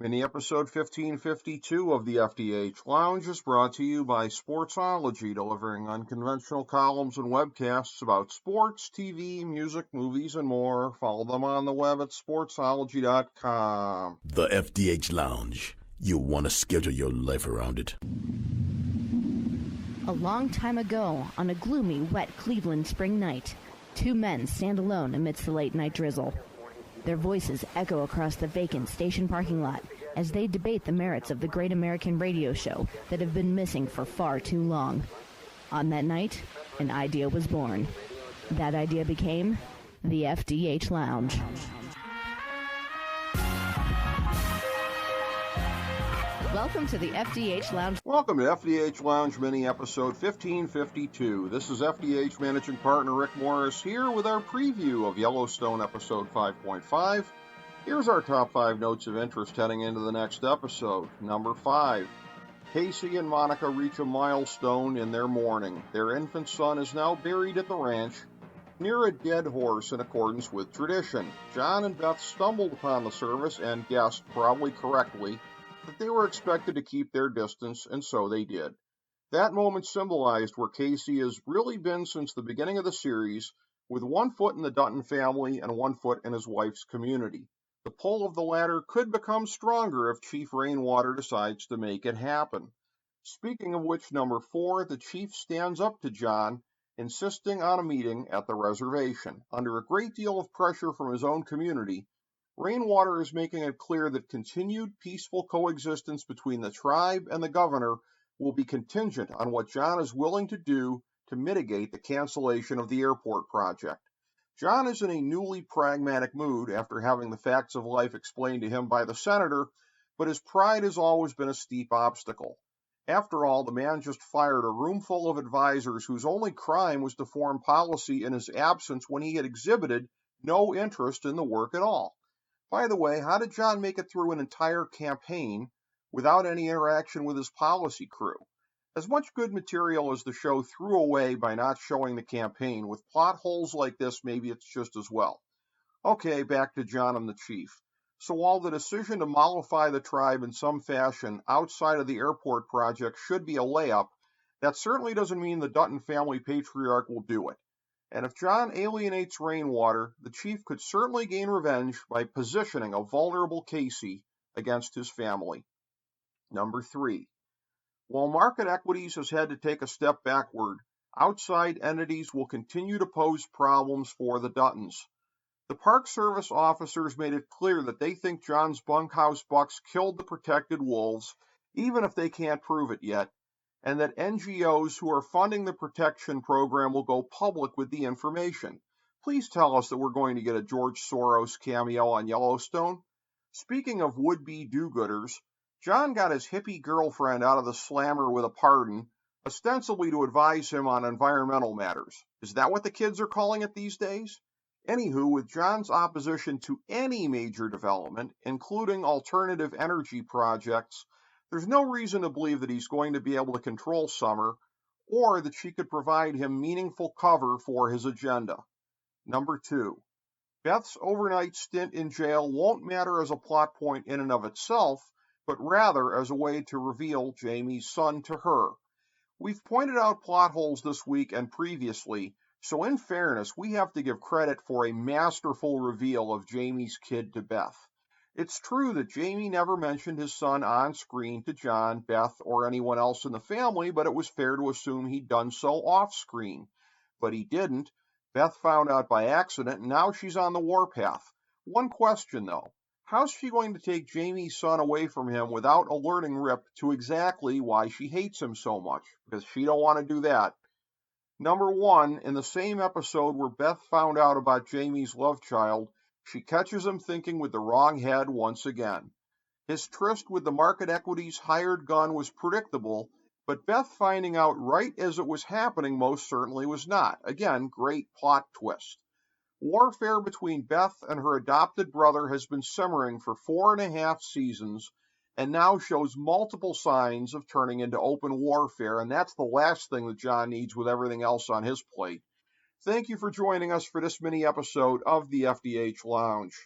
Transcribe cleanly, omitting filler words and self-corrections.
Mini episode 1552 of the FDH Lounge is brought to you by Sportsology, delivering unconventional columns and webcasts about sports, TV, music, movies, and more. Follow them on the web at sportsology.com. The FDH Lounge. You'll want to schedule your life around it. A long time ago, on a gloomy, wet Cleveland spring night, two men stand alone amidst the late-night drizzle. Their voices echo across the vacant station parking lot as they debate the merits of the great American radio show that have been missing for far too long. On that night, an idea was born. That idea became the FDH Lounge. Welcome to the FDH Lounge. Welcome to FDH Lounge Mini Episode 1552. This is FDH Managing Partner Rick Morris here with our preview of Yellowstone Episode 5.5. Here's our top 5 notes of interest heading into the next episode. Number 5. Casey and Monica reach a milestone in their mourning. Their infant son is now buried at the ranch near a dead horse in accordance with tradition. John and Beth stumbled upon the service and guessed, probably correctly, that they were expected to keep their distance, and so they did. That moment symbolized where Casey has really been since the beginning of the series, with one foot in the Dutton family and one foot in his wife's community. The pull of the latter could become stronger if Chief Rainwater decides to make it happen. Speaking of which, number 4, the chief stands up to John, insisting on a meeting at the reservation. Under a great deal of pressure from his own community, Rainwater is making it clear that continued peaceful coexistence between the tribe and the governor will be contingent on what John is willing to do to mitigate the cancellation of the airport project. John is in a newly pragmatic mood after having the facts of life explained to him by the senator, but his pride has always been a steep obstacle. After all, the man just fired a room full of advisors whose only crime was to form policy in his absence when he had exhibited no interest in the work at all. By the way, how did John make it through an entire campaign without any interaction with his policy crew? As much good material as the show threw away by not showing the campaign, with plot holes like this, maybe it's just as well. Okay, back to John and the chief. So while the decision to mollify the tribe in some fashion outside of the airport project should be a layup, that certainly doesn't mean the Dutton family patriarch will do it. And if John alienates Rainwater, the chief could certainly gain revenge by positioning a vulnerable Casey against his family. Number 3. While market equities has had to take a step backward, outside entities will continue to pose problems for the Duttons. The Park Service officers made it clear that they think John's bunkhouse bucks killed the protected wolves, even if they can't prove it yet, and that NGOs who are funding the protection program will go public with the information. Please tell us that we're going to get a George Soros cameo on Yellowstone. Speaking of would-be do-gooders, John got his hippie girlfriend out of the slammer with a pardon, ostensibly to advise him on environmental matters. Is that what the kids are calling it these days? Anywho, with John's opposition to any major development, including alternative energy projects, there's no reason to believe that he's going to be able to control Summer, or that she could provide him meaningful cover for his agenda. Number 2. Beth's overnight stint in jail won't matter as a plot point in and of itself, but rather as a way to reveal Jamie's son to her. We've pointed out plot holes this week and previously, so in fairness, we have to give credit for a masterful reveal of Jamie's kid to Beth. It's true that Jamie never mentioned his son on screen to John, Beth, or anyone else in the family, but it was fair to assume he'd done so off screen. But he didn't. Beth found out by accident, and now she's on the warpath. One question, though. How's she going to take Jamie's son away from him without alerting Rip to exactly why she hates him so much? Because she don't want to do that. Number 1, in the same episode where Beth found out about Jamie's love child, she catches him thinking with the wrong head once again. His tryst with the market equities hired gun was predictable, but Beth finding out right as it was happening most certainly was not. Again, great plot twist. Warfare between Beth and her adopted brother has been simmering for 4.5 seasons, and now shows multiple signs of turning into open warfare, and that's the last thing that John needs with everything else on his plate. Thank you for joining us for this mini episode of the FDH Lounge.